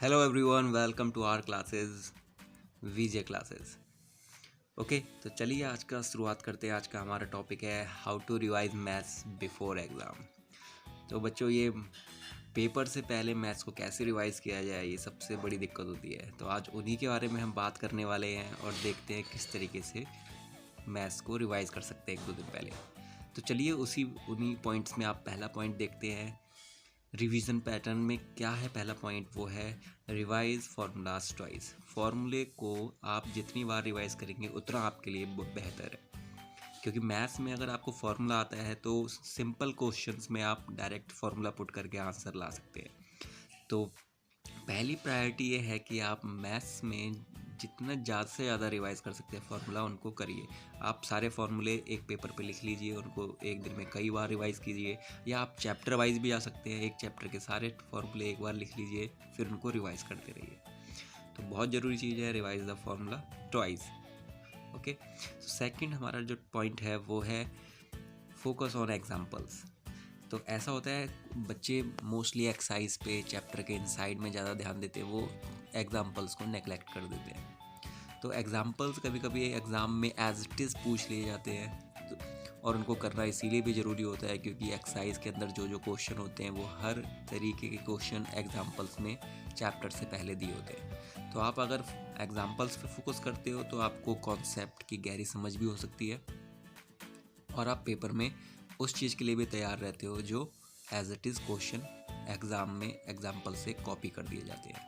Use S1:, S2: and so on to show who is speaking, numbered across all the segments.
S1: Hello everyone, welcome to our classes, VJ classes. Okay, तो चलिए आज का शुरुआत करते हैं। आज का हमारा टॉपिक है how to revise maths before exam. तो बच्चों, ये पेपर से पहले मैथ्स को कैसे रिवाइज़ किया जाए, ये सबसे बड़ी दिक्कत होती है। तो आज उन्हीं के बारे में हम बात करने वाले हैं और देखते हैं किस तरीके से मैथ्स को रिवाइज़ कर सकते हैं एक दो दिन पहले। तो चलिए उन्हीं पॉइंट्स में आप पहला पॉइंट देखते हैं। रिवीजन पैटर्न में क्या है पहला पॉइंट, वो है रिवाइज फार्मूलाज ट्वाइस। फार्मूले को आप जितनी बार रिवाइज करेंगे उतना आपके लिए बेहतर है, क्योंकि मैथ्स में अगर आपको फार्मूला आता है तो सिंपल क्वेश्चंस में आप डायरेक्ट फार्मूला पुट करके आंसर ला सकते हैं। तो पहली प्रायोरिटी ये है कि आप मैथ्स में जितना ज़्यादा से ज़्यादा रिवाइज कर सकते हैं फार्मूला, उनको करिए। आप सारे फार्मूले एक पेपर पे लिख लीजिए, उनको एक दिन में कई बार रिवाइज कीजिए, या आप चैप्टर वाइज भी आ सकते हैं। एक चैप्टर के सारे फार्मूले एक बार लिख लीजिए, फिर उनको रिवाइज करते रहिए। तो बहुत ज़रूरी चीज़ है revise the formula twice. Okay, तो सेकंड हमारा जो पॉइंट है वो है फोकस ऑन एग्जाम्पल्स। तो ऐसा होता है, बच्चे मोस्टली एक्सरसाइज पे चैप्टर के इनसाइड में ज़्यादा ध्यान देते हैं, वो एग्जाम्पल्स को नेगलेक्ट कर देते हैं। तो एग्जाम्पल्स कभी कभी एग्ज़ाम में एज इट इज़ पूछ लिए जाते हैं, और उनको करना इसीलिए भी ज़रूरी होता है क्योंकि एक्सरसाइज के अंदर जो जो क्वेश्चन होते हैं वो हर तरीके के क्वेश्चन एग्जाम्पल्स में चैप्टर से पहले दिए होते हैं। तो आप अगर एग्जाम्पल्स पे फोकस करते हो तो आपको कॉन्सेप्ट की गहरी समझ भी हो सकती है, और आप पेपर में उस चीज़ के लिए भी तैयार रहते हो जो as it is question exam में एग्जाम्पल से कॉपी कर दिए जाते हैं।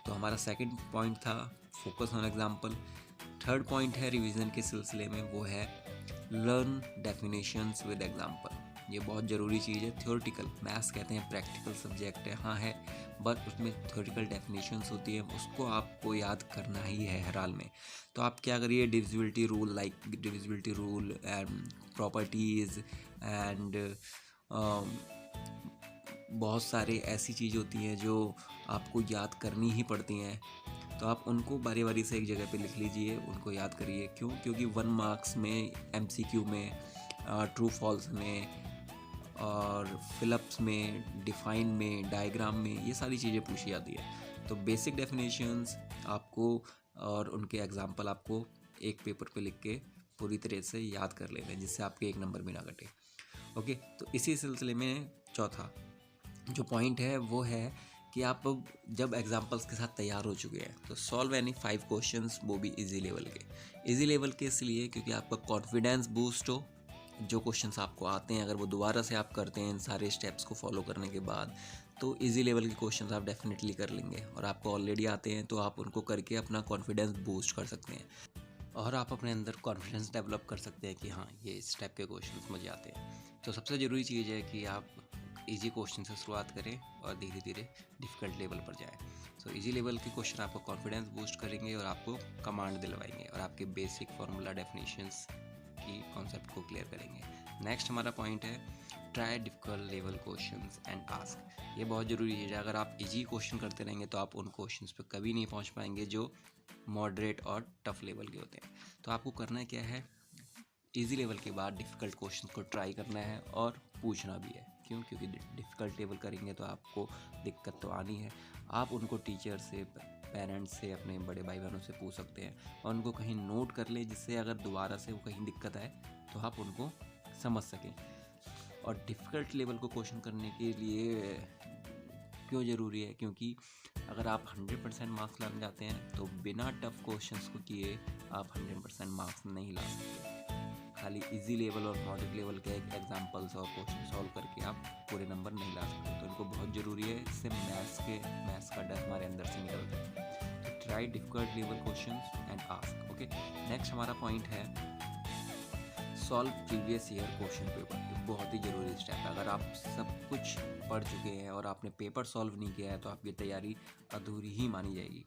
S1: तो हमारा सेकंड पॉइंट था focus on example. Third point है रिवीजन के सिलसिले में, वो है लर्न डेफिनेशंस विद एग्जाम्पल। ये बहुत ज़रूरी चीज़ है। थ्योरेटिकल मैथ्स कहते हैं प्रैक्टिकल सब्जेक्ट है, हाँ है, बट उसमें थ्योरेटिकल डेफिनेशंस होती है, उसको आपको याद करना ही है हर हाल में। तो आप क्या करिए, divisibility rule, like divisibility rule and properties and बहुत सारे ऐसी चीज़ होती हैं जो आपको याद करनी ही पड़ती हैं। तो आप उनको बारी बारी से एक जगह पे लिख लीजिए, उनको याद करिए। क्यों? क्योंकि 1 मार्क्स में, एमसीक्यू में, ट्रू फॉल्स में और फिलअप्स में, डिफाइन में, डायग्राम में, ये सारी चीज़ें पूछी जाती है। तो बेसिक डेफिनेशंस आपको और उनके एग्जाम्पल आपको एक पेपर पे लिख के पूरी तरह से याद कर लेना है, जिससे आपके एक नंबर भी ना कटे। ओके, तो इसी सिलसिले में चौथा जो पॉइंट है वो है कि आप जब एग्जाम्पल्स के साथ तैयार हो चुके हैं तो सॉल्व एनी 5 क्वेश्चंस, वो भी इजी लेवल के। इजी लेवल के इसलिए क्योंकि आपका कॉन्फिडेंस बूस्ट हो। जो क्वेश्चंस आपको आते हैं अगर वो दोबारा से आप करते हैं इन सारे स्टेप्स को फॉलो करने के बाद, तो इजी लेवल के क्वेश्चंस आप डेफिनेटली कर लेंगे। और आपको ऑलरेडी आते हैं तो आप उनको करके अपना कॉन्फिडेंस बूस्ट कर सकते हैं, और आप अपने अंदर कॉन्फिडेंस डेवलप कर सकते हैं कि हाँ, ये इस टाइप के क्वेश्चंस मुझे आते हैं। तो सबसे ज़रूरी चीज़ है कि आप इजी क्वेश्चन से शुरुआत करें और धीरे धीरे डिफ़िकल्ट लेवल पर जाएं। सो इजी लेवल के क्वेश्चन आपको कॉन्फिडेंस बूस्ट करेंगे और आपको कमांड दिलवाएंगे, और आपके बेसिक फार्मूला डेफिनेशंस की कॉन्सेप्ट को क्लियर करेंगे। नेक्स्ट हमारा पॉइंट है try difficult level questions and ask. ये बहुत ज़रूरी है। अगर आप इजी क्वेश्चन करते रहेंगे तो आप उन क्वेश्चंस पे कभी नहीं पहुंच पाएंगे जो मॉडरेट और टफ लेवल के होते हैं। तो आपको करना क्या है, इजी लेवल के बाद डिफ़िकल्ट क्वेश्चन को ट्राई करना है और पूछना भी है। क्यों? क्योंकि डिफ़िकल्ट लेवल करेंगे तो आपको दिक्कत तो आनी है। आप उनको टीचर से, पेरेंट्स से, अपने बड़े भाई बहनों से पूछ सकते हैं, और उनको कहीं नोट कर लें, जिससे अगर दोबारा से वो कहीं दिक्कत आए तो आप उनको समझ सकें। और डिफ़िकल्ट लेवल को क्वेश्चन करने के लिए क्यों ज़रूरी है? क्योंकि अगर आप 100% मार्क्स लाना चाहते हैं तो बिना टफ क्वेश्चंस को किए आप 100% मार्क्स नहीं ला सकते। खाली इजी लेवल और मॉडरेट लेवल के एग्जांपल्स और क्वेश्चन सॉल्व करके आप पूरे नंबर नहीं ला सकते। तो इनको बहुत ज़रूरी है, इससे मैथ्स का डर हमारे अंदर से निकलता है। तो try difficult level questions and ask. Okay, next हमारा पॉइंट है solve previous year question paper. ये बहुत ही ज़रूरी स्टेप है। अगर आप सब कुछ पढ़ चुके हैं और आपने पेपर सॉल्व नहीं किया है तो आपकी तैयारी अधूरी ही मानी जाएगी।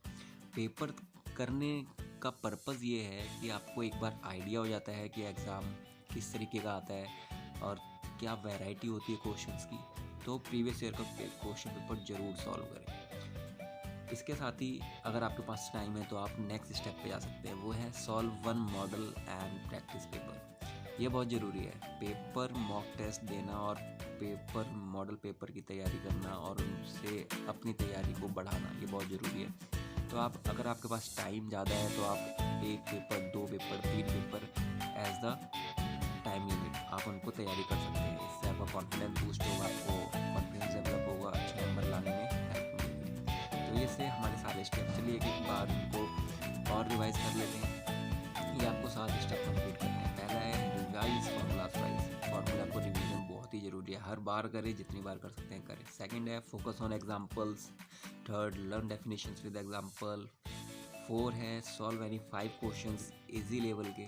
S1: पेपर करने का पर्पज़ ये है कि आपको एक बार आइडिया हो जाता है कि एग्ज़ाम किस तरीके का आता है और क्या वैरायटी होती है क्वेश्चंस की। तो प्रीवियस ईयर का क्वेश्चन पेपर ज़रूर सॉल्व करें। इसके साथ ही अगर आपके पास टाइम है तो आप नेक्स्ट स्टेप पे जा सकते हैं, वो है solve 1 model and practice paper. ये बहुत ज़रूरी है। पेपर मॉक टेस्ट देना और पेपर मॉडल पेपर की तैयारी करना और उनसे अपनी तैयारी को बढ़ाना, ये बहुत ज़रूरी है। तो आप अगर आपके पास टाइम ज़्यादा है तो आप 1 paper, 2 paper, 3 paper as the time limit आप उनको तैयारी कर सकते हैं। इससे आपका कॉन्फिडेंस बूस्ट होगा, आपको कॉन्फिडेंस डेवलप होगा, अच्छे नंबर लाने में हेल्प मिलेगी। तो ये से हमारे सारे स्टेप, चलिए एक बार उनको और रिवाइज कर लेते हैं। ये आपको 7 स्टेप कंप्लीट करने हैं। पहला है रिवाइज फॉर्मूलाज वाइज, फार्मूला को रिवीजन बहुत ही ज़रूरी है, हर बार करें, जितनी बार कर सकते हैं करें। सेकंड है focus on examples. Third learn definitions with example. 4 है solve any 5 questions easy level के।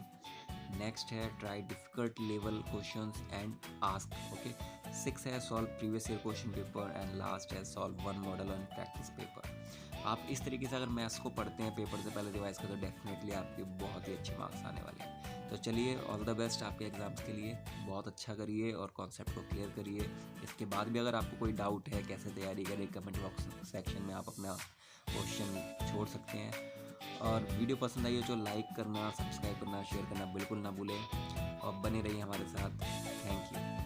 S1: नेक्स्ट है try difficult level questions and ask, okay. 6 है solve previous year question paper and last है solve 1 model on practice paper. आप इस तरीके से अगर मैथ्स को पढ़ते हैं पेपर से पहले रिवाइज करें तो डेफिनेटली आपके बहुत ही अच्छे मार्क्स आने वाले हैं। तो चलिए ऑल द बेस्ट आपके एग्जाम्स के लिए, बहुत अच्छा करिए और कॉन्सेप्ट को क्लियर करिए। इसके बाद भी अगर आपको कोई डाउट है कैसे तैयारी करें, कमेंट बॉक्स सेक्शन में आप अपना क्वेश्चन छोड़ सकते हैं। और वीडियो पसंद आई हो तो लाइक करना, सब्सक्राइब करना, शेयर करना बिल्कुल ना भूलें और बने रहिए हमारे साथ। Thank you.